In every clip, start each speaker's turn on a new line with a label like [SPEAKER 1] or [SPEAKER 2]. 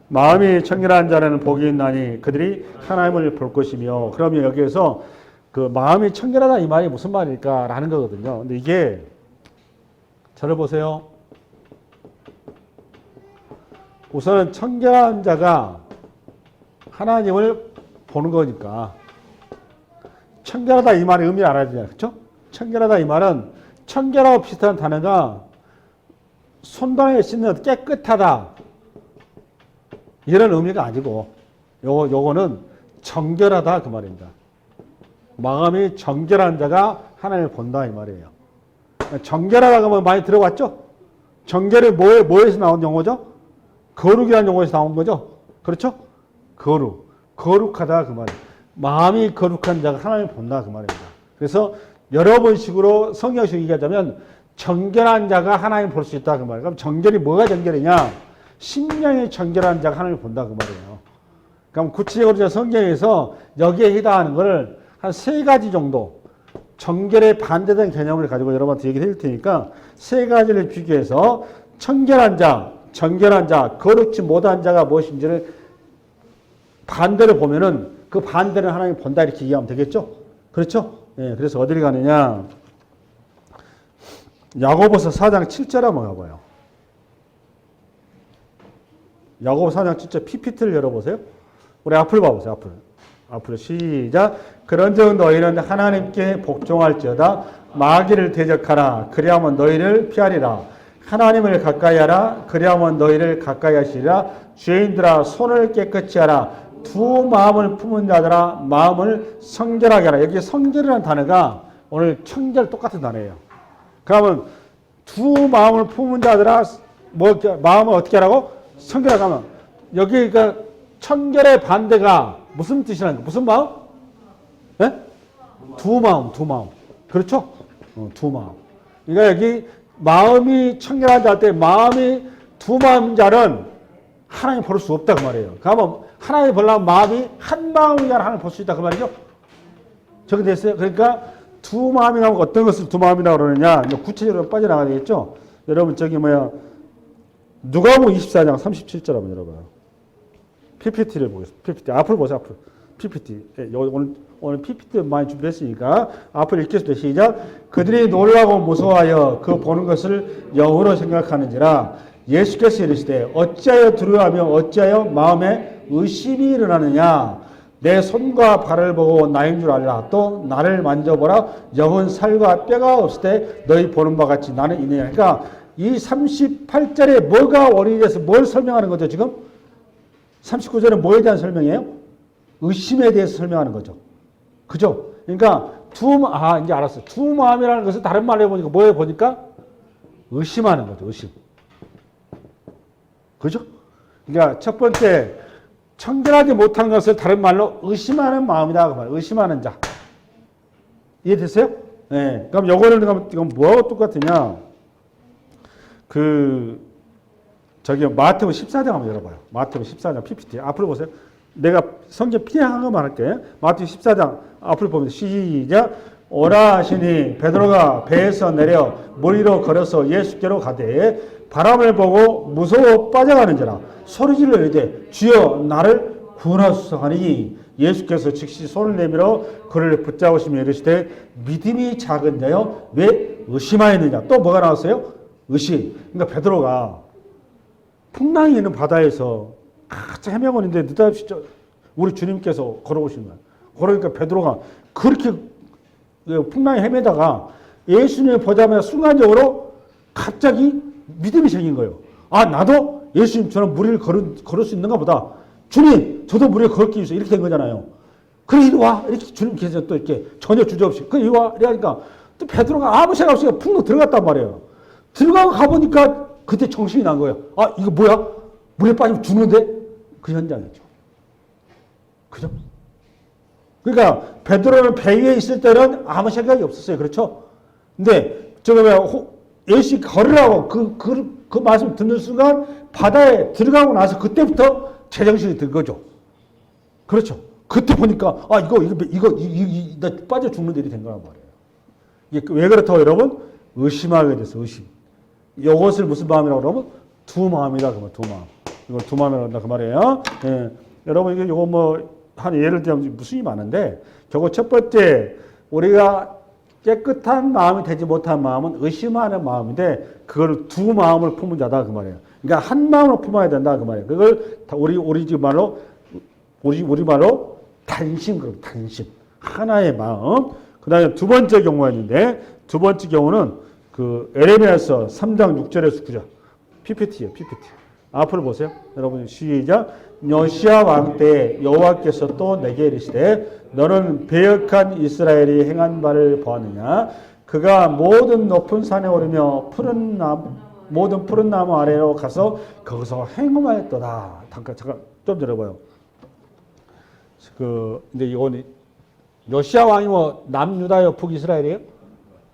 [SPEAKER 1] 마음이 청결한 자는 복이 있나니 그들이 하나님을 볼 것이며. 그러면 여기에서 그 마음이 청결하다 이 말이 무슨 말일까라는 거거든요. 근데 이게 저를 보세요. 우선은 청결한 자가 하나님을 보는 거니까 청결하다 이 말의 의미를 알아야 되잖아요. 그렇죠? 청결하다 이 말은 청결하고 비슷한 단어가 손방에 씻는 깨끗하다 이런 의미가 아니고 요거는 정결하다 그 말입니다. 마음이 정결한 자가 하나님을 본다 이 말이에요. 정결하다가 뭐 많이 들어봤죠? 정결이 뭐에서 나온 용어죠? 거룩이라는 용어에서 나온 거죠? 그렇죠? 거룩하다 그 말이에요. 마음이 거룩한 자가 하나님을 본다 그 말입니다. 그래서 여러 번씩으로 성경식으로 얘기하자면 정결한 자가 하나님을 볼 수 있다 그 말이에요. 그럼 정결이 뭐가 정결이냐? 심령이 정결한 자가 하나님을 본다 그 말이에요. 그럼 구체적으로 성경에서 여기에 해당하는 것을 한 세 가지 정도 정결에 반대된 개념을 가지고 여러분한테 얘기를 해줄 테니까 세 가지를 비교해서 청결한 자, 정결한 자, 거룩지 못한 자가 무엇인지를 반대로 보면은 그 반대를 하나님 본다 이렇게 이해하면 되겠죠? 그렇죠? 예, 그래서 어디를 가느냐? 야고보서 4장 7절 한번 가봐요. 야고보서 4장 7절 PPT를 열어보세요. 우리 앞을 봐보세요. 앞을 시작. 그런즉 너희는 하나님께 복종할지어다 마귀를 대적하라. 그리하면 너희를 피하리라. 하나님을 가까이 하라. 그리하면 너희를 가까이 하시리라. 죄인들아 손을 깨끗이 하라. 두 마음을 품은 자들아 마음을 성결하게 하라. 여기 성결이라는 단어가 오늘 청결 똑같은 단어예요. 그러면 두 마음을 품은 자들아 마음을 어떻게 하라고? 성결하게 하면 여기 그 청결의 반대가 무슨 뜻이라는 거? 무슨 마음? 네? 두 마음. 그렇죠? 두 마음. 그러니까 여기 마음이 청결한 자 할 때 마음이 두 마음인 자는 하나님 볼 수 없다 그 말이에요. 그러면 하나님 보려면 마음이 한 마음인 자는 하나님 볼 수 있다 그 말이죠. 저기 됐어요. 그러니까 두 마음이라면 어떤 것을 두 마음이라고 그러느냐. 구체적으로 빠져나가야 되겠죠. 여러분 저기 누가복음 24장 37절 한번 열어봐요. PPT를 보겠습니다. PPT 앞으로 보세요. 앞으로 PPT. 오늘 PPT 많이 준비했으니까 앞으로 읽겠습니다. 시작. 그들이 놀라고 무서워하여 그 보는 것을 영으로 생각하는지라 예수께서 이르시되 어찌하여 두려워하며 어찌하여 마음에 의심이 일어나느냐. 내 손과 발을 보고 나인 줄 알라. 또 나를 만져보라. 영은 살과 뼈가 없을 때 너희 보는 바 같이 나는 이느냐. 그러니까 이 38절에 뭐가 원인이 돼서 뭘 설명하는 거죠 지금? 39절은 뭐에 대한 설명이에요? 의심에 대해서 설명하는 거죠. 그죠? 그러니까 이제 알았어요. 두 마음이라는 것을 다른 말로 해보니까 뭐에 보니까? 의심하는 거죠. 의심. 그죠? 그러니까 첫 번째 청결하지 못한 것을 다른 말로 의심하는 마음이다. 그 말. 의심하는 자. 이해됐어요? 네. 그럼 이건 뭐하고 똑같으냐? 마태복음 14장 한번 열어봐요. 마태복음 14장 PPT. 앞으로 보세요. 내가 성경 피한 것만 할게. 마태복음 14장 앞으로 보면 시작. 오라 하시니 베드로가 배에서 내려 물 위로 걸어서 예수께로 가되 바람을 보고 무서워 빠져가는지라 소리질러 이르되 주여 나를 구원하소서 하니 예수께서 즉시 손을 내밀어 그를 붙잡으시며 이르시되 믿음이 작은 자여 왜 의심하였느냐. 또 뭐가 나왔어요? 의심. 그러니까 베드로가 풍랑이 있는 바다에서 헤매고 있는데 느닷없이 우리 주님께서 걸어오신 거예요. 그러니까 베드로가 그렇게 풍랑에 헤매다가 예수님을 보자마자 순간적으로 갑자기 믿음이 생긴 거예요. 나도 예수님처럼 무리를 걸을 수 있는가 보다. 주님, 저도 무리를 걸게 해주세요. 이렇게 된 거잖아요. 그래, 이리 와. 이렇게 주님께서 또 이렇게 전혀 주저없이. 그래, 이리 와. 이러니까 또 베드로가 아무 생각 없이 풍로 들어갔단 말이에요. 들어가고 가보니까 그때 정신이 난 거예요. 이거 뭐야? 물에 빠지면 죽는데? 그 현장이죠. 그죠? 그러니까 베드로는 배 위에 있을 때는 아무 생각이 없었어요. 그렇죠? 근데 예수 걸으라고 그 말씀 듣는 순간 바다에 들어가고 나서 그때부터 제정신이 든 거죠. 그렇죠? 그때 보니까 이거 나 빠져 죽는 일이 된 거란 말이에요. 이게 왜 그렇다고 여러분? 의심하게 됐어. 의심. 이것을 무슨 마음이라고 그러면 두 마음이라 그러면 두 마음. 이거 두만을 한다 그 말이에요. 예. 여러분 이게 요거 뭐 한 예를 들면 무수히 많은데 결국 첫 번째 우리가 깨끗한 마음이 되지 못한 마음은 의심하는 마음인데 그걸 두 마음을 품은 자다 그 말이에요. 그러니까 한 마음으로 품어야 된다 그 말이에요. 그걸 우리 집 말로 우리 말로 단심 그럼 단심 하나의 마음. 그다음에 두 번째 경우가 있는데 두 번째 경우는 그 에레미야서 3장 6절에서 9절 PPT예요. PPT. 앞을 보세요. 여러분 시작. 요시야 왕 때 여호와께서 또 내게 이르시되 너는 배역한 이스라엘이 행한 바를 보았느냐 그가 모든 높은 산에 오르며 모든 푸른 나무 아래로 가서 거기서 행음하였도다. 잠깐 좀 들어봐요. 근데 이건 요시야 왕이 뭐 남유다요 북이스라엘이에요?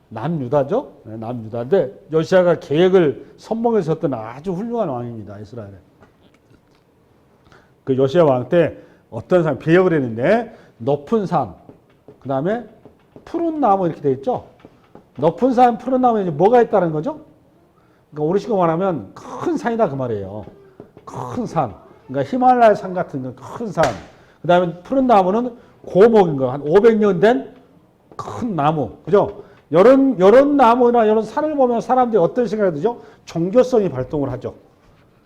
[SPEAKER 1] 남유다죠? 네, 남유다인데 요시야가 계획을 선봉해서 했던 아주 훌륭한 왕입니다. 이스라엘에. 그 요시야 왕 때 어떤 산 배역을 했는데 높은 산, 그 다음에 푸른 나무 이렇게 돼 있죠. 높은 산, 푸른 나무에 뭐가 있다는 거죠? 그러니까 우리식으로 말하면 큰 산이다 그 말이에요. 큰 산. 그러니까 히말라야 산 같은 큰 산. 그 다음에 푸른 나무는 고목인 거. 한 500년 된 큰 나무. 그죠? 이런 나무나 이런 산을 보면 사람들이 어떤 생각이 들죠? 종교성이 발동을 하죠.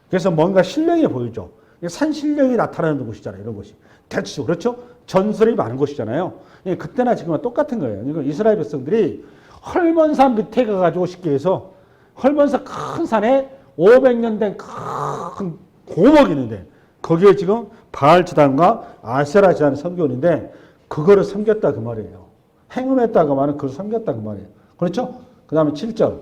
[SPEAKER 1] 그래서 뭔가 신령해 보이죠. 산 신령이 나타나는 곳이잖아요. 이런 곳이. 대충 그렇죠? 전설이 많은 곳이잖아요. 그때나 지금은 똑같은 거예요. 그러니까 이스라엘 백성들이 헐몬산 밑에 가가지고 쉽게 해서 헐몬산 큰 산에 500년 된 큰 고목이 있는데 거기에 지금 바알 제단과 아세라 제단을 섬겨오는데 그거를 섬겼다 그 말이에요. 행음했다 그 말은 그걸 섬겼다 그 말이에요. 그렇죠? 그 다음에 7절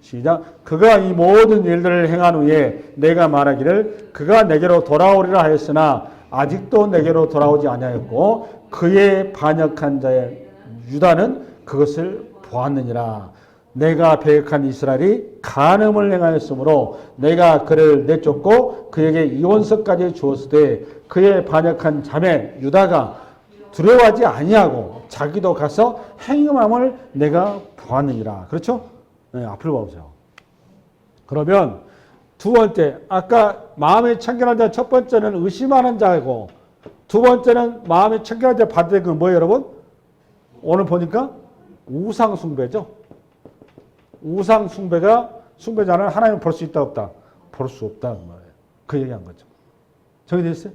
[SPEAKER 1] 시작. 그가 이 모든 일들을 행한 후에 내가 말하기를 그가 내게로 돌아오리라 하였으나 아직도 내게로 돌아오지 아니하였고 그의 반역한 자의 유다는 그것을 보았느니라. 내가 배역한 이스라엘이 간음을 행하였으므로 내가 그를 내쫓고 그에게 이혼서까지 주었을 때 그의 반역한 자매 유다가 두려워하지 아니하고 자기도 가서 행음함을 내가 보았느니라. 그렇죠? 네, 앞을 봐보세요. 그러면 두 번째, 아까 마음에 청결한 자 첫 번째는 의심하는 자고 두 번째는 마음에 청결한 자 받을 그 뭐예요, 여러분? 오늘 보니까 우상 숭배죠. 우상 숭배자는 하나님을 볼 수 있다 없다? 볼 수 없다 그 말이에요. 그 얘기한 거죠. 정리됐어요?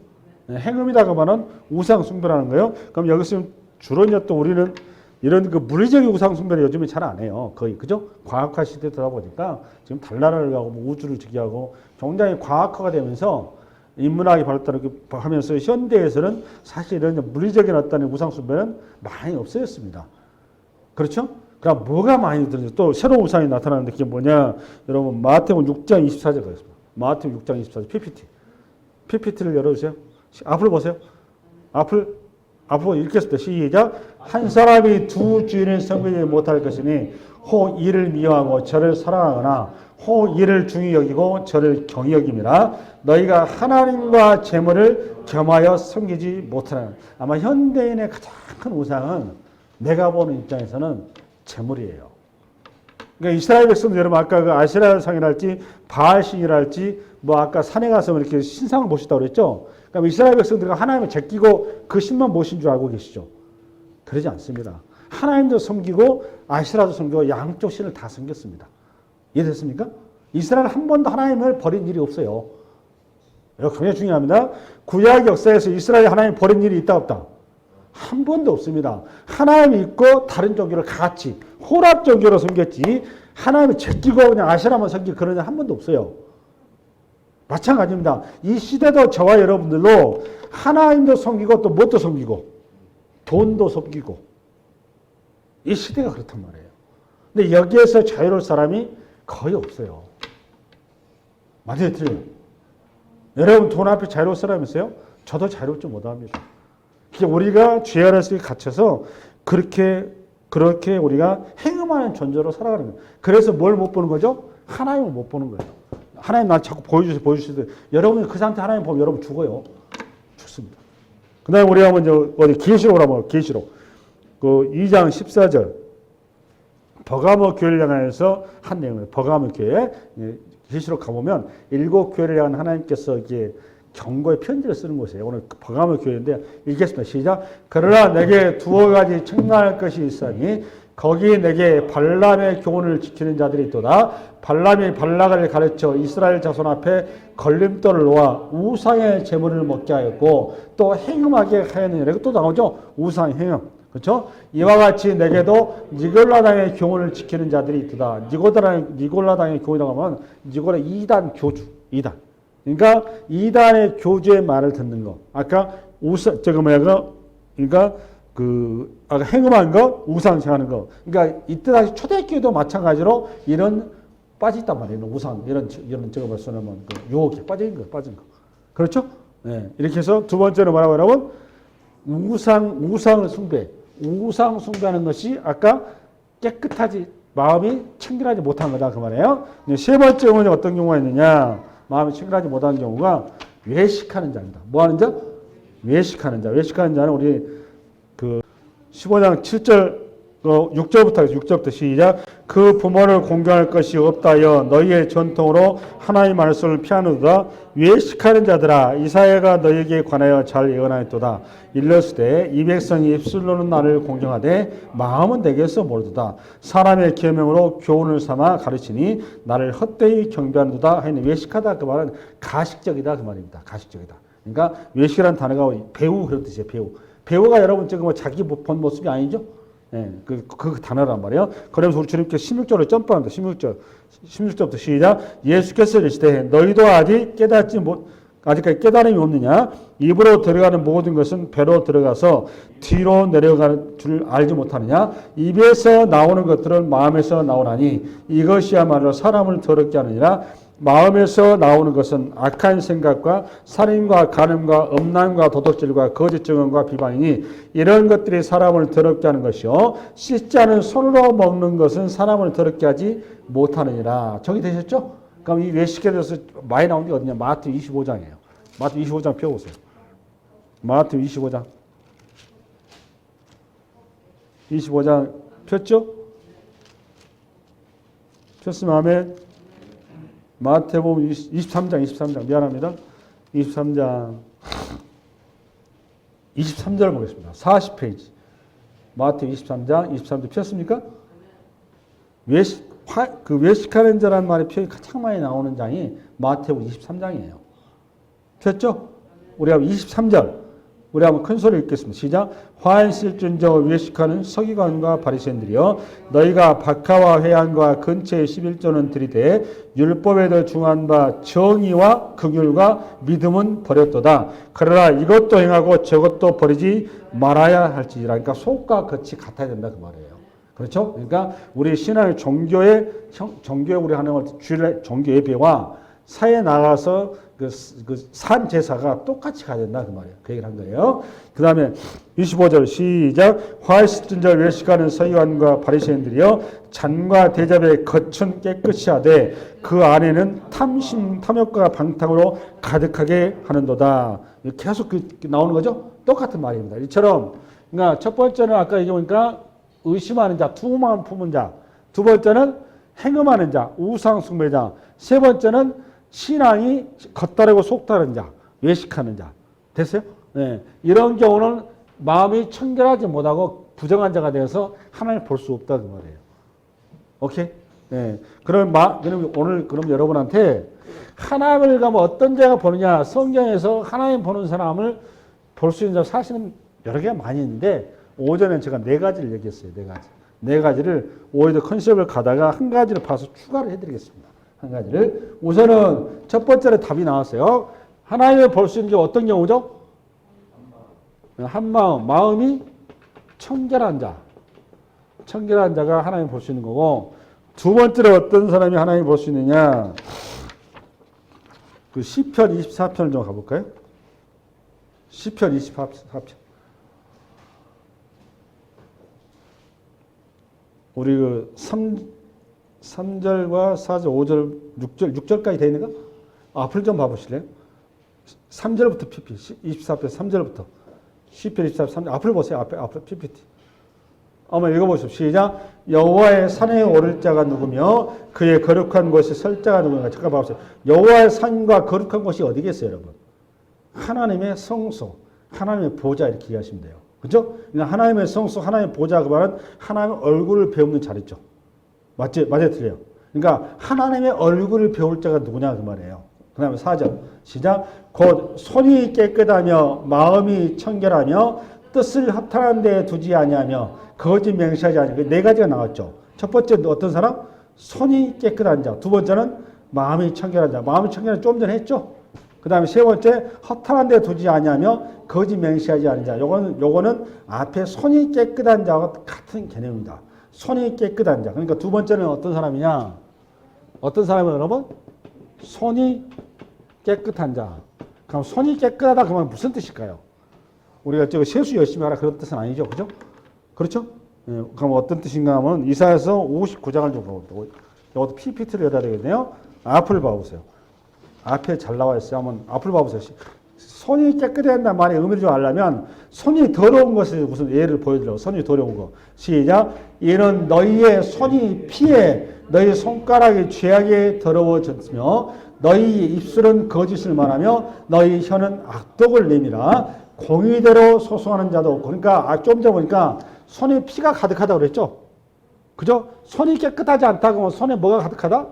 [SPEAKER 1] 네, 행음이다 그 말은 우상 숭배라는 거예요. 그럼 여기서 주로 이제 또 우리는 이런 그 물리적인 우상 숭배를 요즘에 잘 안 해요. 거의 그죠? 과학화 시대다 보니까 지금 달나라를 가고 뭐 우주를 즉위하고 굉장히 과학화가 되면서 인문학이 발달을 하면서 현대에서는 사실 이런 물리적인 어떤 우상 숭배는 많이 없어졌습니다. 그렇죠? 그럼 뭐가 많이 들어요? 또 새로운 우상이 나타나는데 그게 뭐냐? 여러분 마태복음 6장 24절 가겠습니다. 마태복음 6장 24절 PPT를 열어주세요. 앞을 보세요. 앞을 읽겠습니다. 시작. 한 사람이 두 주인을 섬기지 못할 것이니 혹 이를 미워하고 저를 사랑하거나 혹 이를 중히 여기고 저를 경히 여김이라. 너희가 하나님과 재물을 겸하여 섬기지 못하는. 아마 현대인의 가장 큰 우상은 내가 보는 입장에서는 재물이에요. 그러니까 이스라엘 백성들 여러분 아까 그 아세라 상이랄지 바알신이랄지 뭐 아까 산에 가서 이렇게 신상을 모셨다고 그랬죠. 그럼 이스라엘 백성들과 하나님을 제끼고 그 신만 모신 줄 알고 계시죠? 그러지 않습니다. 하나님도 섬기고 아세라도 섬기고 양쪽 신을 다 섬겼습니다. 이해됐습니까? 이스라엘 한 번도 하나님을 버린 일이 없어요. 이거 굉장히 중요합니다. 구약 역사에서 이스라엘 하나님 버린 일이 있다 없다? 한 번도 없습니다. 하나님이 있고 다른 종교를 같이 혼합 종교로 섬겼지 하나님을 제끼고 그냥 아세라만 섬길 그런 일 한 번도 없어요. 마찬가지입니다. 이 시대도 저와 여러분들도 하나님도 섬기고 또 뭣도 섬기고 돈도 섬기고 이 시대가 그렇단 말이에요. 근데 여기에서 자유로울 사람이 거의 없어요. 맞아요, 틀려요. 여러분 돈 앞에 자유로울 사람 있어요? 저도 자유롭지 못합니다. 우리가 죄 아래서 갇혀서 그렇게 우리가 행음하는 존재로 살아가는 거예요. 그래서 뭘 못 보는 거죠? 하나님을 못 보는 거예요. 하나님 나 자꾸 보여주세요. 여러분이 그 상태 하나님 보면 여러분 죽어요. 죽습니다. 그 다음에 우리가 먼저 어디 계시록으로 한번 계시록 그 2장 14절 버가모 교회를 향해서 한 내용이에요. 버가모 교회 계시록 가보면 7교회를 향한 하나님께서 이게 경고의 편지를 쓰는 곳이에요. 오늘 버가모 교회인데 읽겠습니다. 시작. 그러나 내게 두어 가지 책망할 것이 있으니 거기 내게 발람의 교훈을 지키는 자들이 있도다. 발람이 발락을 가르쳐 이스라엘 자손 앞에 걸림돌을 놓아 우상의 제물을 먹게 하였고 또 행음하게 하였느니라. 이거 또 나오죠. 우상 행음. 그렇죠? 이와 같이 내게도 니골라당의 교훈을 지키는 자들이 있도다. 니골라당의 교훈이라고 하면 니골라 2단 교주. 2단. 그러니까 2단의 교주의 말을 듣는 거. 아까 그러니까 아까 행음한 거, 우상 행하는 거. 그러니까 이때 당시 초대교회도 마찬가지로 이런 빠져 있단 말이에요. 우상 이런 저거 벌써는 유혹에 빠진 거. 그렇죠? 네. 이렇게 해서 두 번째로 뭐라고 하냐면 우상을 숭배. 우상 숭배하는 것이 아까 깨끗하지 마음이 청결하지 못한 거다 그 말이에요. 세 번째 경우는 어떤 경우가 있느냐? 마음이 청결하지 못한 경우가 외식하는 자입니다. 뭐 하는 자? 외식하는 자. 외식하는 자는 우리 15장 7절 6절부터 시작. 그 부모를 공경할 것이 없다여 너희의 전통으로 하나님의 말씀을 피하는도다. 외식하는 자들아 이사야가 너희에게 관하여 잘 예언하였도다. 일렀으되 이 백성이 입술로는 나를 공경하되 마음은 내게서 모르도다. 사람의 계명으로 교훈을 삼아 가르치니 나를 헛되이 경배하는도다. 하여는 외식하다 그 말은 가식적이다 그 말입니다. 가식적이다. 그러니까 외식이라는 단어가 배우 그런 뜻이에요. 배우가 여러분 지금 자기 본 모습이 아니죠? 예, 그 단어란 말이에요. 그러면서 우리 주님께 16절을 점프합니다. 16절부터 시작. 예수께서 이르시되 너희도 아직까지 깨달음이 없느냐? 입으로 들어가는 모든 것은 배로 들어가서 뒤로 내려가는 줄 알지 못하느냐? 입에서 나오는 것들은 마음에서 나오나니 이것이야말로 사람을 더럽게 하느니라. 마음에서 나오는 것은 악한 생각과 살인과 간음과 음란과 도덕질과 거짓 증언과 비방이니 이런 것들이 사람을 더럽게 하는 것이요 씻지 않은 손으로 먹는 것은 사람을 더럽게 하지 못하느니라. 정리 되셨죠? 그럼 이 외식에 대해서 많이 나온 게 어디냐? 마태오 25장이에요. 마태오 25장 펴보세요. 마태오 25장 폈죠? 폈으면 아멘. 마태복음 23장 미안합니다. 23장 23절 보겠습니다. 40페이지. 마태복음 23장 폈습니까? 외식하는 자라는 말이 표현이 가장 많이 나오는 장이 마태복음 23장이에요. 폈죠? 우리 한번 23절. 우리 한번 큰 소리 읽겠습니다. 시작. 화인실준저 외식하는 서기관과 바리새인들이여 너희가 박하와 회한과 근처의 11조는 들이되 율법에도 중한 바 정의와 긍휼과 믿음은 버렸도다. 그러나 이것도 행하고 저것도 버리지 말아야 할지라. 그러니까 속과 겉이 같아야 된다 그 말이에요. 그렇죠? 그러니까 우리 신앙의 종교에 우리 하는 주일 종교 예배와 사회에 나가서 산 제사가 똑같이 가야 된다 그 말이에요. 그 얘기를 한 거예요. 그 다음에 25절 시작. 화이스ትን 자 외식하는 서기관과 바리새인들이여 잔과 대접의 겉은 깨끗이 하되 그 안에는 탐욕과 방탕으로 가득하게 하는도다. 계속 나오는 거죠. 똑같은 말입니다. 이처럼 그러니까 첫 번째는 아까 얘기해보니까 의심하는 자, 투망 품은 자. 두 번째는 행음하는 자, 우상 숭배자. 세 번째는 신앙이 겉다르고 속다른 자, 외식하는 자. 됐어요? 네. 이런 경우는 마음이 청결하지 못하고 부정한 자가 되어서 하나님을 볼 수 없다 그 말이에요. 오케이? 네. 그럼 오늘 여러분한테 하나님을 가면 어떤 자가 보느냐? 성경에서 하나님 보는 사람을 볼 수 있는 자 사실은 여러 개가 많이 있는데 오전에 제가 4가지를 얘기했어요. 4가지. 4가지를 오히려 컨셉을 가다가 한 가지를 봐서 추가를 해드리겠습니다. 한 가지를. 우선은 첫 번째로 답이 나왔어요. 하나님을 볼 수 있는 게 어떤 경우죠? 한마음, 마음이 청결한 자. 청결한 자가 하나님을 볼 수 있는 거고, 두 번째로 어떤 사람이 하나님을 볼 수 있느냐? 그 시편 24편을 좀 가볼까요? 시편 24편. 우리 3절과 4절, 5절, 6절까지 되어 있는가? 앞을 좀 봐보실래요? 3절부터 PPT, 24편 3절부터. 시편 24편 3절, 앞을 보세요. 앞에 PPT. 한번 읽어보십시오. 시작. 여호와의 산에 오를 자가 누구며 그의 거룩한 곳에 설 자가 누구인가. 잠깐 봐보세요. 여호와의 산과 거룩한 곳이 어디겠어요, 여러분? 하나님의 성소, 하나님의 보좌 이렇게 이해하시면 돼요. 그렇죠? 그러니까 하나님의 성소, 하나님의 보좌 그 말은 하나님의 얼굴을 배우는 자리죠. 맞지? 맞아요, 틀려요. 그러니까 하나님의 얼굴을 배울 자가 누구냐 그 말이에요. 그 다음에 4절 시작. 곧 손이 깨끗하며 마음이 청결하며 뜻을 허탄한 데에 두지 아니하며 거짓 맹세하지 아니하며 네 가지가 나왔죠. 첫 번째 어떤 사람? 손이 깨끗한 자. 두 번째는 마음이 청결한 자. 마음이 청결한 좀 전에 했죠. 그 다음에 세 번째 허탄한 데 두지 아니하며 거짓 맹세하지 않은 자. 요거는 앞에 손이 깨끗한 자와 같은 개념입니다. 손이 깨끗한 자. 그러니까 두 번째는 어떤 사람이냐? 어떤 사람은 여러분? 손이 깨끗한 자. 그럼 손이 깨끗하다 그러면 무슨 뜻일까요? 우리가 세수 열심히 하라 그런 뜻은 아니죠. 그죠? 그렇죠? 예, 그럼 어떤 뜻인가 하면 이사야서 59장을 좀 보겠습니다. 이것도 PPT를 열어야 되겠네요. 앞을 봐보세요. 앞에 잘 나와 있어요. 한번 앞을 봐보세요. 손이 깨끗해진다는 말의 의미를 좀 알려면 손이 더러운 것을 무슨 예를 보여드려요. 손이 더러운 거. 시작. 이는 너희의 손이 피해 너희 손가락이 죄악에 더러워졌으며 너희 입술은 거짓을 말하며 너희 혀는 악독을 내밀어 공의대로 소송하는 자도 없고. 그러니까 좀 전에 보니까 손에 피가 가득하다고 그랬죠. 그죠? 손이 깨끗하지 않다 그러면 손에 뭐가 가득하다?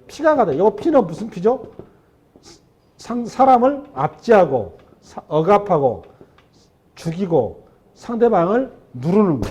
[SPEAKER 1] 피가 가득하다. 이거 피는 무슨 피죠? 사람을 압제하고 억압하고 죽이고 상대방을 누르는 거.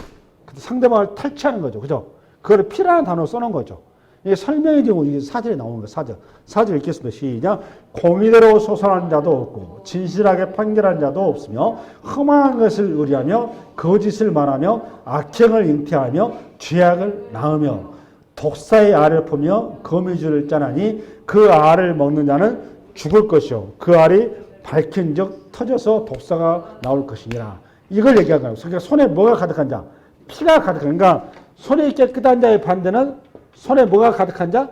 [SPEAKER 1] 상대방을 탈취하는 거죠. 그죠? 그걸 피라는 단어로 써놓은 거죠. 이게 설명이 되고 이게 사절에 나오는 거예요. 사절 읽겠습니다. 시작. 공의대로 소송하는 자도 없고 진실하게 판결하는 자도 없으며 험한 것을 의뢰하며 거짓을 말하며 악행을 잉태하며 죄악을 낳으며 독사의 알을 퍼며 거미줄을 짜나니 그 알을 먹는 자는 죽을 것이요 그 알이 밝힌 적 터져서 독사가 나올 것이니라. 이걸 얘기한 거예요. 그러니까 손에 뭐가 가득한 자? 피가 가득한. 그러니까 손이 깨끗한 자의 반대는 손에 뭐가 가득한 자?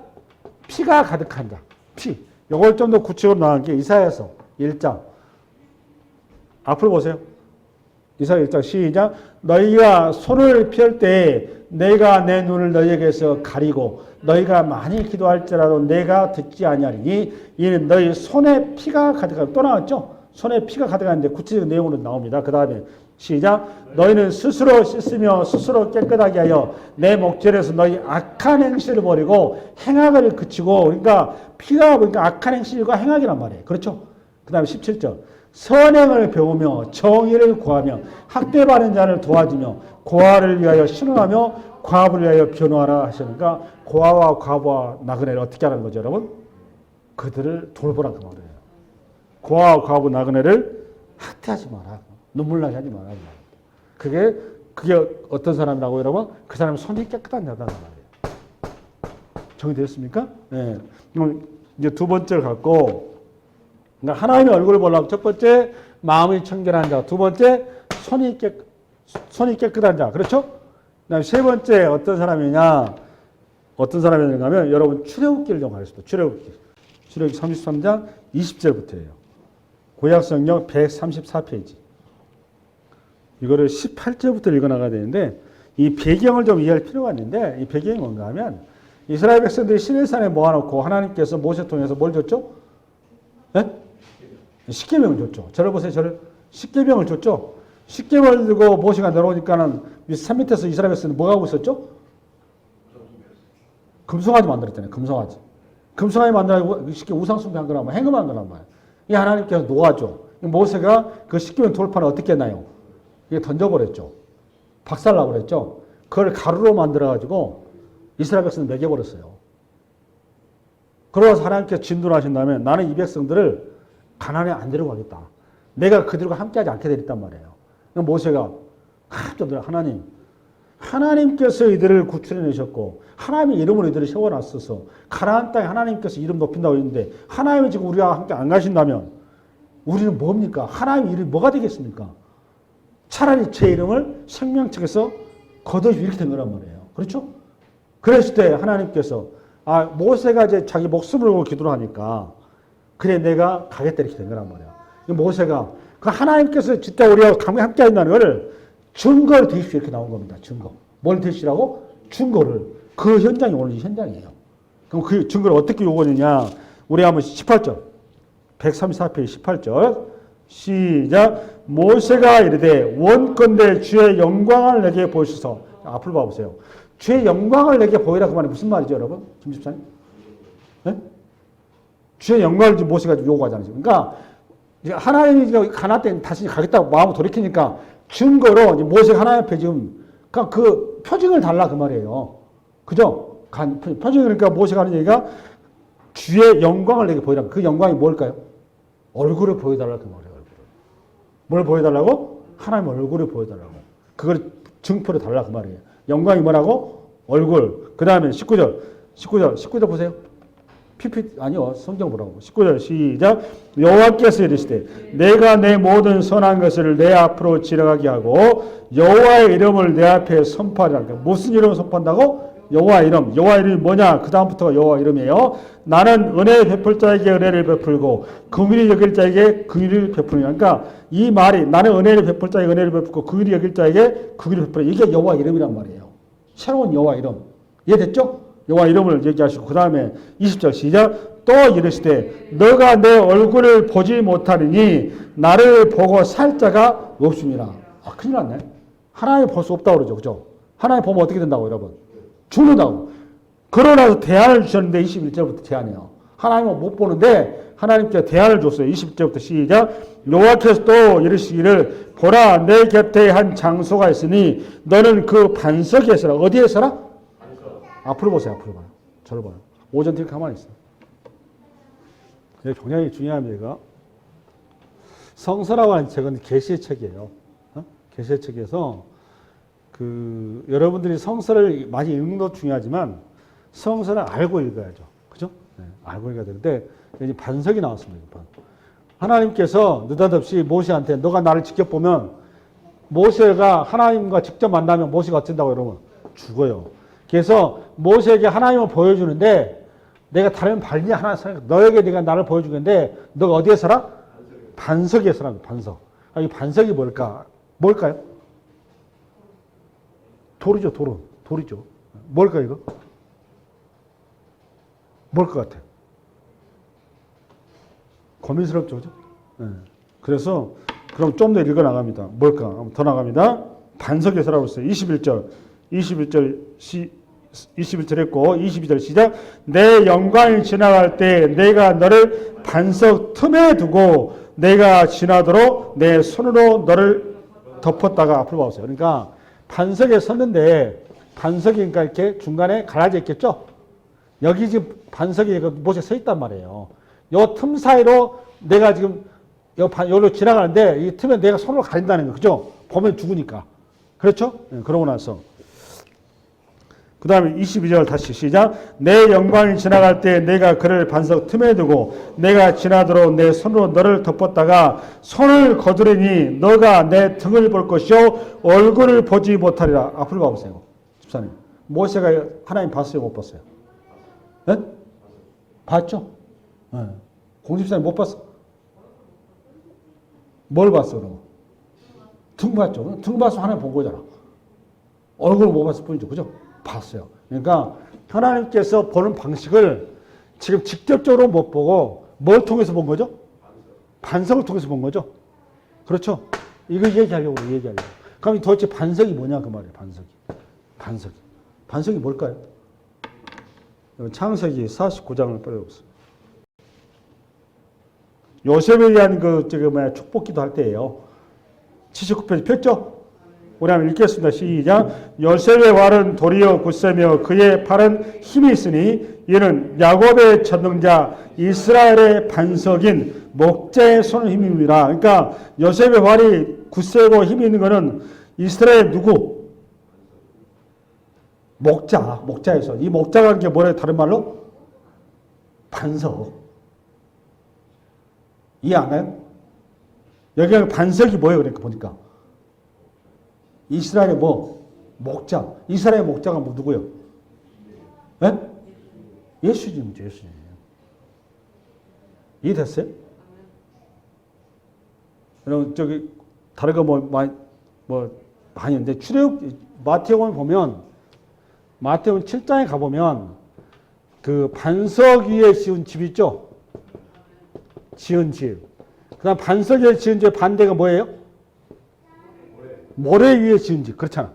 [SPEAKER 1] 피가 가득한 자. 피. 이걸 좀 더 구체적으로 나온 게 이사야서 1장. 앞으로 보세요. 이사야 1장 시작. 너희가 손을 펼 때에 내가 내 눈을 너희에게서 가리고 너희가 많이 기도할지라도 내가 듣지 아니하리니 이는 너희 손에 피가 가득한. 또 나왔죠? 손에 피가 가득한데 구체적인 내용으로 나옵니다. 그 다음에 시작. 너희는 스스로 씻으며 스스로 깨끗하게 하여 내 목전에서 너희 악한 행실을 버리고 행악을 그치고. 그러니까 피가 보니까 악한 행실과 행악이란 말이에요. 그렇죠? 그 다음에 17절. 선행을 배우며 정의를 구하며 학대받는 자를 도와주며 고아를 위하여 신원하며 과부를 위하여 변호하라 하시니까 고아와 과부와 나그네를 어떻게 하라는 거죠, 여러분? 그들을 돌보라 그 말이에요. 고아와 과부 나그네를 학대하지 마라. 눈물 나게 하지 마라. 그게 어떤 사람이라고 여러분? 그 사람은 손이 깨끗한 자다 말이에요. 정리되었습니까? 네. 이제 두 번째를 갖고 그러니까 하나님의 얼굴을 보려고 첫 번째 마음이 청결한 자, 두 번째 손이 깨끗한 자. 그렇죠? 그다음에 세 번째 어떤 사람이냐? 어떤 사람이냐 하면 여러분 출애굽기를 좀 가겠습니다. 출애굽기 33장 20절부터예요. 구약성경 134페이지. 이거를 18절부터 읽어나가야 되는데 이 배경을 좀 이해할 필요가 있는데 이 배경이 뭔가 하면 이스라엘 백성들이 시내산에 모아놓고 하나님께서 모세 통해서 뭘 줬죠? 네? 십계명을 줬죠. 저를 보세요. 저를 십계명을 줬죠. 십계명을 들고 모세가 내려오니까는 산 밑에서 이스라엘 백성들이 뭐 하고 있었죠? 금송아지 만들었잖아요. 금송아지. 금송아지 만들고 쉽게 우상숭배한 거란 말이에요. 행음한 거란 말이에요. 이 하나님께서 놓아줘. 모세가 그 십계명 돌판을 어떻게 했나요? 이게 던져버렸죠. 박살나버렸죠. 그걸 가루로 만들어가지고 이스라엘 백성을 먹여버렸어요. 그러고서 하나님께서 진도를 하신 다음에 나는 이 백성들을 가나안에 안 데려가겠다. 내가 그들과 함께하지 않게 되겠단 말이에요. 모세가 갑자기 하나님께서 이들을 구출해내셨고 하나님의 이름으로 이들을 세워놨어서 가나안 땅에 하나님께서 이름 높인다고 했는데 하나님이 지금 우리와 함께 안 가신다면 우리는 뭡니까? 하나님의 이름이 뭐가 되겠습니까? 차라리 제 이름을 생명책에서 거둬주고 이렇게 된 거란 말이에요. 그렇죠? 그랬을 때 하나님께서 모세가 이제 자기 목숨을 걸고 기도를 하니까 그래 내가 가겠다 이렇게 된 거란 말이에요. 모세가 그 하나님께서 진짜 우리와 함께 한다는 걸 증거를 드십시오 이렇게 나온 겁니다. 증거. 뭘 대시라고? 증거를. 그 현장이 오늘 현장이에요. 그럼 그 증거를 어떻게 요구하느냐? 우리 한번 18절. 134페이지 18절. 시작. 모세가 이르되 원컨대 주의 영광을 내게 보이소서. 앞을 봐보세요. 주의 영광을 내게 보이라 그 말이 무슨 말이죠, 여러분? 김 집사님? 네? 주의 영광을 모세가 요구하잖아요. 그러니까 하나님이 가나안 때 다시 가겠다고 마음을 돌이키니까 증거로 모세가 하나님 앞에 지금 그러니까 그 표징을 달라 그 말이에요. 그죠? 표징 그러니까 모세가 하는 얘기가 주의 영광을 내게 보이라. 그 영광이 뭘까요? 얼굴을 보여달라 그 말이에요. 얼굴을. 뭘 보여달라고? 하나님 얼굴을 보여달라고. 그걸 증표로 달라 그 말이에요. 영광이 뭐라고? 얼굴. 그 다음에 19절 보세요. 아니요. 성경 보라고. 19절 시작. 여호와께서 이르시되 내가 내 모든 선한 것을 내 앞으로 지나가게 하고 여호와의 이름을 내 앞에 선포하리라. 무슨 이름을 선포한다고? 여호와 이름. 여호와 이름이 뭐냐? 그 다음부터가 여호와 이름이에요. 나는 은혜 베풀 자에게 은혜를 베풀고 긍휼히 여길 자에게 긍휼을 베푸느냐. 그러니까 이 말이 나는 은혜를 베풀 자에게 은혜를 베풀고 긍휼히 여길 자에게 긍휼을 베푸라. 이게 여호와 이름이란 말이에요. 새로운 여호와 이름. 이해됐죠? 여호와 이름을 얘기하시고 그 다음에 20절 시작. 또 이르시되 너가 내 얼굴을 보지 못하느니 나를 보고 살 자가 없습니다. 큰일 났네. 하나님 볼 수 없다고 그러죠. 그죠? 하나님 보면 어떻게 된다고 여러분? 죽는다고. 그러나서 대안을 주셨는데 21절부터 제안해요. 하나님은 못 보는데 하나님께 대안을 줬어요. 20절부터 시작. 여호와께서 또 이르시기를 보라 내 곁에 한 장소가 있으니 너는 그 반석에 서라. 어디에 서라? 앞으로 보세요. 앞으로 봐요. 저를 봐요. 오전 뒤에 가만히 있어요. 이게 굉장히 중요한 얘기가 성서라고 하는 책은 계시의 책이에요. 계시의 책에서 여러분들이 성서를 많이 읽는 것도 중요하지만 성서를 알고 읽어야죠. 그죠? 네, 알고 읽어야 되는데 이제 반석이 나왔습니다. 하나님께서 느닷없이 모세한테 너가 나를 지켜보면 모세가 하나님과 직접 만나면 모세가 어쩐다고 여러분? 죽어요. 그래서 모세에게 하나님을 보여주는데 내가 다른 발리 하나 너에게 내가 나를 보여주는데 너가 어디에 서라? 반석에 서라. 반석. 이 반석이 뭘까요? 돌이죠. 돌이죠. 뭘까 이거? 뭘 것 같아? 고민스럽죠. 그죠? 네. 그래서 그럼 좀 더 읽어 나갑니다. 뭘까? 더 나갑니다. 반석에 서라고 했어요. 21절 했고 22절 시작. 내 영광이 지나갈 때 내가 너를 반석 틈에 두고 내가 지나도록 내 손으로 너를 덮었다가 앞으로 봐보세요. 그러니까 반석에 섰는데 반석이 그러니까 이렇게 중간에 갈라져 있겠죠? 여기 지금 반석이 못에 서 있단 말이에요. 요 틈 사이로 내가 지금 여기로 지나가는데 이 틈에 내가 손으로 가린다는 거. 그죠? 보면 죽으니까. 그렇죠? 네, 그러고 나서 그 다음에 22절 다시 시작. 내 영광이 지나갈 때 내가 그를 반석 틈에 두고 내가 지나도록 내 손으로 너를 덮었다가 손을 거두리니 너가 내 등을 볼 것이요 얼굴을 보지 못하리라. 앞으로 가보세요. 집사님. 모세가 하나님 봤어요? 못 봤어요? 네? 봤죠? 네. 공집사님 못 봤어? 뭘 봤어 그럼? 등 봤죠? 등 봐서 하나님 본 거잖아. 얼굴을 못 봤을 뿐이죠. 그죠? 봤어요. 그러니까 하나님께서 보는 방식을 지금 직접적으로 못 보고 뭘 통해서 본 거죠? 반석을 통해서 본 거죠? 그렇죠? 이거 얘기하려고. 그럼 도대체 반석이 뭐냐 그 말이에요. 반석이 뭘까요? 창세기 49장을 빼려보세요. 요셉에 대한 축복기도 할 때예요. 79페이지 폈죠? 우리 한번 읽겠습니다. 시작. 요셉의 발은 도리어 굳세며 그의 팔은 힘이 있으니 이는 야곱의 전능자 이스라엘의 반석인 목자의 손 힘입니다. 그러니까 요셉의 발이 굳세고 힘이 있는 것은 이스라엘 누구? 목자의 손. 이 목자가 이게 뭐래요? 다른 말로? 반석. 이해 안 가요? 여기가 반석이 뭐예요? 그러니까 보니까. 이스라엘의 목자. 이스라엘의 목자가 누구요? 네? 예수님이죠, 예수님. 이해됐어요? 여러분, 다른 거 많이 있는데 마태복음 보면 마태복음 7장에 가보면 그 반석 위에 지은 집 있죠? 지은 집. 그 다음 반석 위에 지은 집 반대가 뭐예요? 모래 위에 지은 집. 그렇잖아.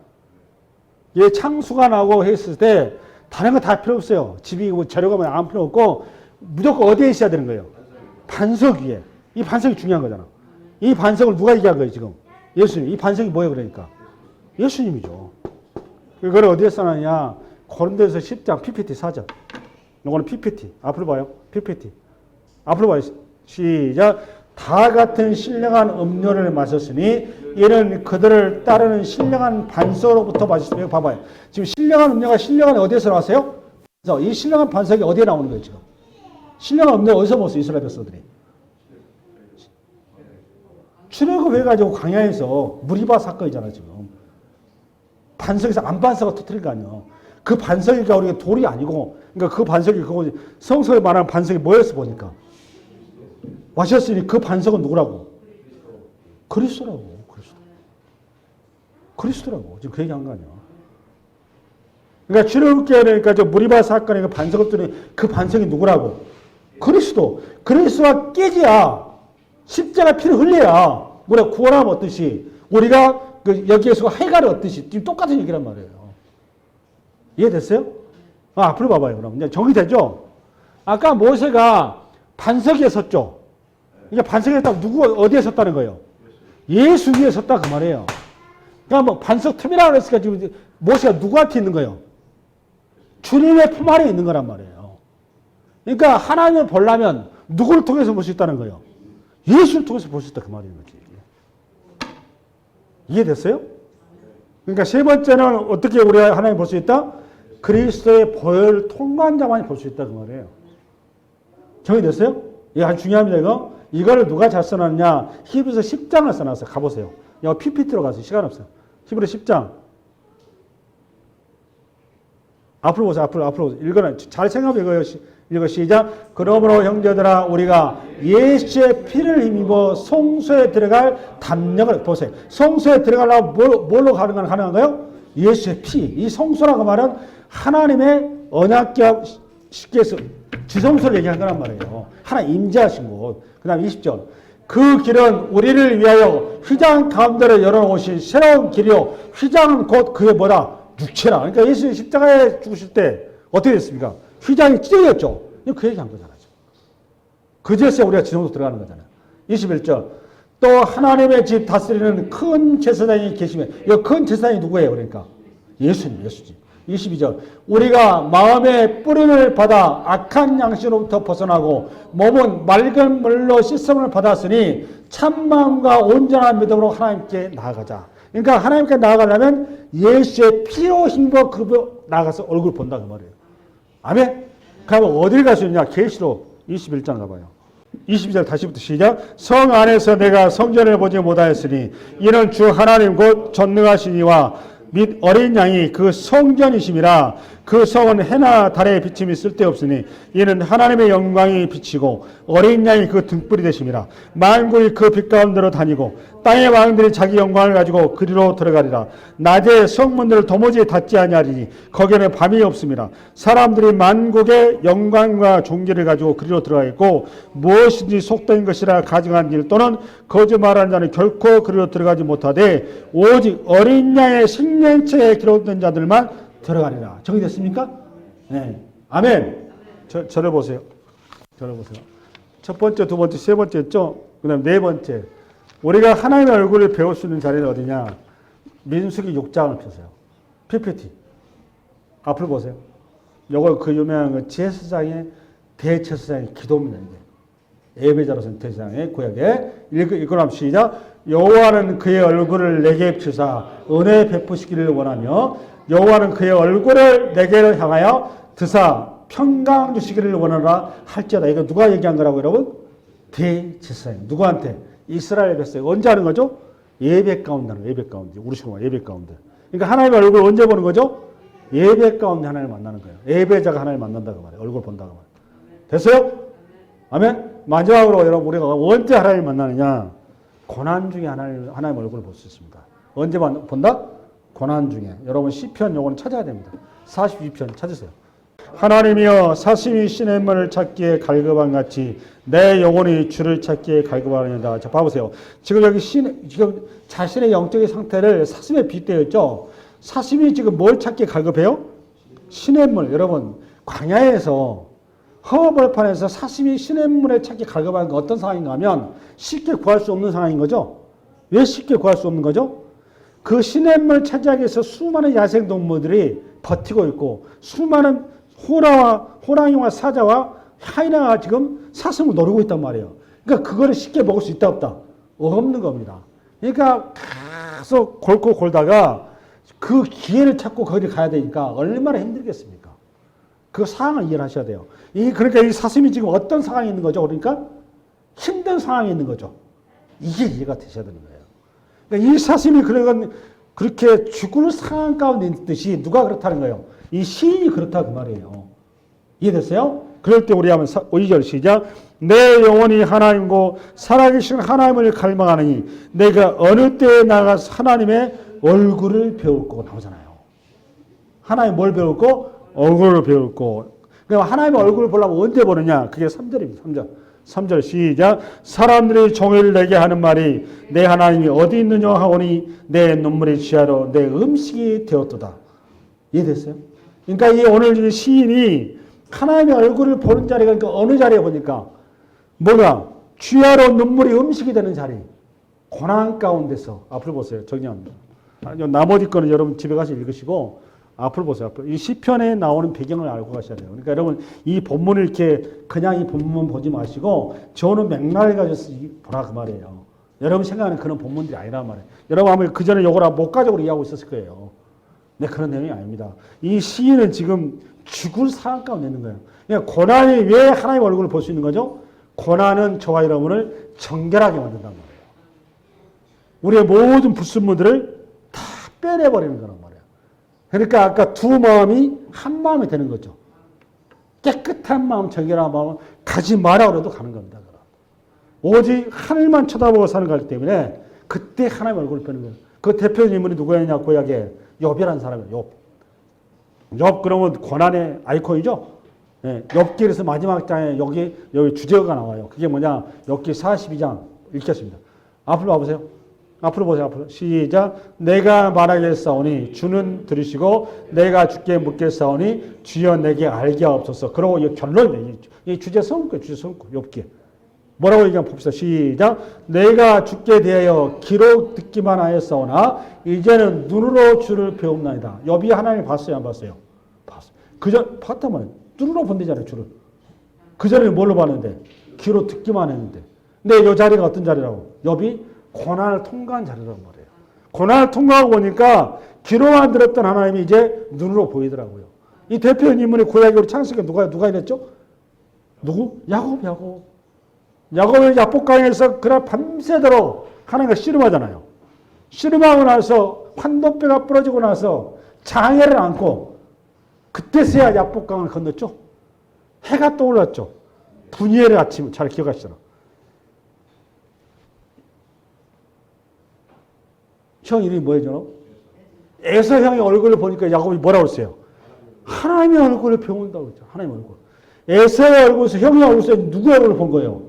[SPEAKER 1] 얘 창수가 나고 했을 때 다른 거 다 필요 없어요. 집이 뭐 재료가 뭐 아무 필요 없고 무조건 어디에 있어야 되는 거예요? 반석 위에. 이 반석이 중요한 거잖아. 이 반석을 누가 얘기한 거예요, 지금? 예수님. 이 반석이 뭐예요, 그러니까? 예수님이죠. 그걸 어디에 써놨냐? 고린도서 10장 PPT 사전. 이거는 PPT. 앞으로 봐요. PPT. 앞으로 봐요. 시작. 다 같은 신령한 음료를 마셨으니 이는 그들을 따르는 신령한 반석으로부터 마셨으며 봐봐요. 지금 신령한 음료가 신령한 어디에서 나왔어요? 그래서 이 신령한 반석이 어디에 나오는 거예요, 지금? 신령한 음료 어디서 먹었어요, 이스라엘 백성들이? 출애굽해가지고 광야에서 무리바 사건이잖아, 지금. 반석에서 안반석을 터뜨린 거 아니야. 그 반석이가 우리가 돌이 아니고, 그러니까 그 반석이 그거 성서에 말하는 반석이 뭐였어 보니까. 마셨으니 그 반석은 누구라고? 그리스도라고. 그리스도라고. 지금 그 얘기한 거 아니야. 그러니까 출애굽기에 그러니까 저 무리바 사건의 그 반석을 뚫는 그 반석이 누구라고? 그리스도. 그리스도가 깨져야 십자가 피를 흘려야 우리가 구원함 얻듯이 우리가 그 여기에서 해가를 얻듯이 지금 똑같은 얘기란 말이에요. 이해됐어요? 앞으로 봐봐요. 그럼 이제 정리되죠? 아까 모세가 반석 위에 섰죠. 이게 반석에 딱 누구 어디에 섰다는 거예요? 예수 위에 섰다 그 말이에요. 그러니까 뭐 반석 틈이라고 그랬으니까 지금 모세가 누구한테 있는 거예요? 주님의 품 안에 있는 거란 말이에요. 그러니까 하나님을 보려면 누구를 통해서 볼 수 있다는 거예요? 예수를 통해서 볼 수 있다 그 말인 거지. 이해됐어요? 그러니까 세 번째는 어떻게 우리가 하나님 볼 수 있다? 그리스도의 보혈 통과자만이 볼 수 있다 그 말이에요. 정리됐어요? 이거 아주 중요합니다. 이거를 누가 잘 써놨냐? 히브리서 10장을 써놨어요. 가보세요. 이거 PPT로 가서 시간 없어요. 히브리서 10장. 앞으로 보세요. 앞으로. 읽어라. 잘 생각해 읽어 시작. 그러므로 형제들아 우리가 예수의 피를 힘입어 성소에 들어갈 담력을 보세요. 성소에 들어가려면 뭘로 가능한가요? 예수의 피. 이 성소라고 말은 하나님의 언약궤 쉽게 해서 지성소를 얘기한 거란 말이에요. 하나님 임재하신 곳. 그 다음 20절. 그 길은 우리를 위하여 휘장 가운데로 열어놓으신 새로운 길이요. 휘장은 곧 그의 뭐다? 육체라. 그러니까 예수님 십자가에 죽으실 때 어떻게 됐습니까? 휘장이 찢어졌죠. 그 얘기한 거잖아요. 그제서야 우리가 지성소 들어가는 거잖아요. 21절. 또 하나님의 집 다스리는 큰 제사장이 계시면 이 큰 제사장이 누구예요? 그러니까 예수님, 예수지. 22절. 우리가 마음의 뿌림을 받아 악한 양심으로부터 벗어나고 몸은 맑은 물로 씻음을 받았으니 참마음과 온전한 믿음으로 하나님께 나아가자. 그러니까 하나님께 나아가려면 예수의 피로 힘입어 그로 나아가서 얼굴 본다 그 말이에요. 아멘? 그러면 어딜 갈 수 있냐? 계시록 21장 가봐요. 22절 다시부터 시작. 성 안에서 내가 성전을 보지 못하였으니 이는 주 하나님 곧 전능하시니와 및 어린 양이 그 성전이심이라. 그 성은 해나 달의 비침이 쓸데없으니 이는 하나님의 영광이 비치고 어린 양이 그 등불이 되심이라. 만국이 그 빛 가운데로 다니고 땅의 왕들이 자기 영광을 가지고 그리로 들어가리라. 낮에 성문들을 도무지 닫지 아니하리니 거기에는 밤이 없음이라. 사람들이 만국의 영광과 존귀를 가지고 그리로 들어가겠고 무엇인지 속된 것이라 가증한 일 또는 거짓말하는 자는 결코 그리로 들어가지 못하되 오직 어린 양의 생명체에 기록된 자들만 들어가리라. 정리됐습니까? 네. 아멘. 저를 보세요. 저를 보세요. 첫 번째, 두 번째, 세 번째 했죠? 그 다음 네 번째. 우리가 하나님의 얼굴을 배울 수 있는 자리는 어디냐? 민수기 6장을 펴세요. PPT. 앞을 보세요. 요거 그 유명한 그 제사장의 대제사장의 기도입니다. 이게. 예배자로서는 대제사장의 구약에 읽어람 시작. 여호와는 그의 얼굴을 내게 비추사 은혜 베푸시기를 원하며 여호와는 그의 얼굴을 내게로 향하여 드사 평강 주시기를 원하라 할지어다. 이거 누가 얘기한 거라고 여러분? 대제사장. 누구한테? 이스라엘 백성. 언제 하는 거죠? 예배 가운데 하는 거예요. 예배 가운데. 우리식으로 예배 가운데. 그러니까 하나님의 얼굴 언제 보는 거죠? 예배 가운데 하나님을 만나는 거예요. 예배자가 하나님을 만난다고 말해요. 얼굴 본다고 말해요. 됐어요? 아멘? 마지막으로 여러분 우리가 언제 하나님을 만나느냐? 고난 중에 하나님 얼굴을 볼 수 있습니다. 언제만 본다? 고난 중에. 여러분 시편 요거는 찾아야 됩니다. 42편 찾으세요. 하나님이여 사심이 시냇물을 찾기에 갈급한 같이 내 영혼이 주를 찾기에 갈급하느니라. 자, 봐보세요. 지금 여기 지금 자신의 영적인 상태를 사심에 빗대어 있죠. 사심이 지금 뭘 찾기에 갈급해요? 시냇물. 여러분 광야에서 허벌판에서 사심이 시냇물에 찾기에 갈급한 건 어떤 상황인가 하면 쉽게 구할 수 없는 상황인 거죠. 왜 쉽게 구할 수 없는 거죠? 그 시냇물 차지하기 위해서 수많은 야생동물들이 버티고 있고 수많은 호랑이와 사자와 하이나가 지금 사슴을 노리고 있단 말이에요. 그러니까 그거를 쉽게 먹을 수 있다 없다? 없는 겁니다. 그러니까 계속 골고 골다가 그 기회를 찾고 거기를 가야 되니까 얼마나 힘들겠습니까? 그 상황을 이해를 하셔야 돼요. 그러니까 이 사슴이 지금 어떤 상황에 있는 거죠? 그러니까 힘든 상황에 있는 거죠. 이게 이해가 되셔야 되는 거예요. 그러니까 이 사슴이 그렇게 죽을 상황 가운데 있는 듯이 누가 그렇다는 거예요? 이 시인이 그렇다 그 말이에요. 이해됐어요? 그럴 때 우리 하면 2절 시작. 내 영혼이 하나님고 살아계신 하나님을 갈망하느니 내가 어느 때에 나가서 하나님의 얼굴을 배울고 나오잖아요. 하나님 뭘 배울고? 얼굴을 배울고. 그러니까 하나님의 얼굴을 보려면 언제 보느냐? 그게 3절입니다. 3절 시작. 사람들이 종일 내게 하는 말이 내 하나님이 어디 있느냐 하오니 내 눈물이 취하러 내 음식이 되었도다. 이해됐어요? 그러니까 이 오늘 시인이 하나님의 얼굴을 보는 자리가 그러니까 어느 자리에 보니까 뭐가? 취하러 눈물이 음식이 되는 자리. 고난 가운데서. 앞을 보세요. 정리합니다. 나머지 거는 여러분 집에 가서 읽으시고 앞을 보세요. 앞을. 이 시편에 나오는 배경을 알고 가셔야 돼요. 그러니까 여러분 이 본문을 이렇게 그냥 이 본문 보지 마시고 저는 맥락을 가져서 보라 그 말이에요. 여러분 생각하는 그런 본문들이 아니란 말이에요. 여러분 아마 그 전에 요거랑 목가적으로 이해하고 있었을 거예요. 네, 그런 내용이 아닙니다. 이 시인은 지금 죽을 상황 가운데 있는 거예요. 그러니까 고난이 왜 하나님의 얼굴을 볼 수 있는 거죠? 고난은 저와 여러분을 정결하게 만든단 말이에요. 우리의 모든 불순물들을 다 빼내버리는 거란 말이에요. 그러니까 아까 두 마음이 한 마음이 되는 거죠. 깨끗한 마음, 정결한 마음 가지 마라 그래도 가는 겁니다. 오직 하늘만 쳐다보고 사는 거기 때문에 그때 하나님의 얼굴을 보는 거예요. 그 대표 인물이 누구였냐? 구약에 욥이라는 사람이에요. 욥 그러면 고난의 아이콘이죠. 네, 욥기에서 마지막 장에 여기 주제어가 나와요. 그게 뭐냐? 욥기 42장 읽겠습니다. 앞으로 와보세요. 앞으로 보세요. 앞으로 시작. 내가 말하겠사오니 주는 들으시고 내가 주께 묻겠사오니 주여 내게 알게 하옵소서. 그러고 이 결론이에요. 이 주제 성구 욥기. 뭐라고 얘기하면 봅시다. 시작. 내가 주께 대하여 귀로 듣기만 하였사오나 이제는 눈으로 주를 배움나이다. 욥이 하나님을 봤어요? 안 봤어요? 봤어요. 봤다면 눈으로 본대잖아요. 주를. 그전에 뭘로 봤는데? 귀로 듣기만 했는데. 근데 이 자리가 어떤 자리라고? 욥이 고난을 통과한 자리란 말이에요. 고난을 통과하고 보니까 귀로만 들었던 하나님이 이제 눈으로 보이더라고요. 이 대표 인물이 구약으로 창세기에 누가 이랬죠? 누구? 야곱. 야곱의 야복강에서 그날 밤새도록 하나님과 씨름하잖아요. 씨름하고 나서 환도뼈가 부러지고 나서 장애를 안고 그때서야 야복강을 건넜죠. 해가 떠올랐죠. 분이엘의 아침 잘 기억하시잖아. 형 이름이 뭐예요? 에서 형의 얼굴을 보니까 야곱이 뭐라고 했어요? 하나님의 얼굴을 배운다고 했죠. 하나님의 얼굴. 에서의 얼굴에서 형의 얼굴에서 누구의 얼굴을 본 거예요?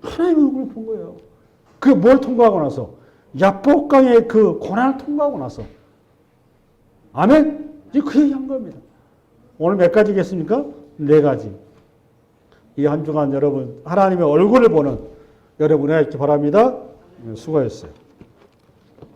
[SPEAKER 1] 하나님의 얼굴을 본 거예요. 그게 뭘 통과하고 나서? 야복강의 그 고난을 통과하고 나서. 아멘? 이제 그 얘기한 겁니다. 오늘 몇 가지겠습니까? 4가지. 이 한 주간 여러분 하나님의 얼굴을 보는 여러분이 있기 바랍니다. 수고했어요.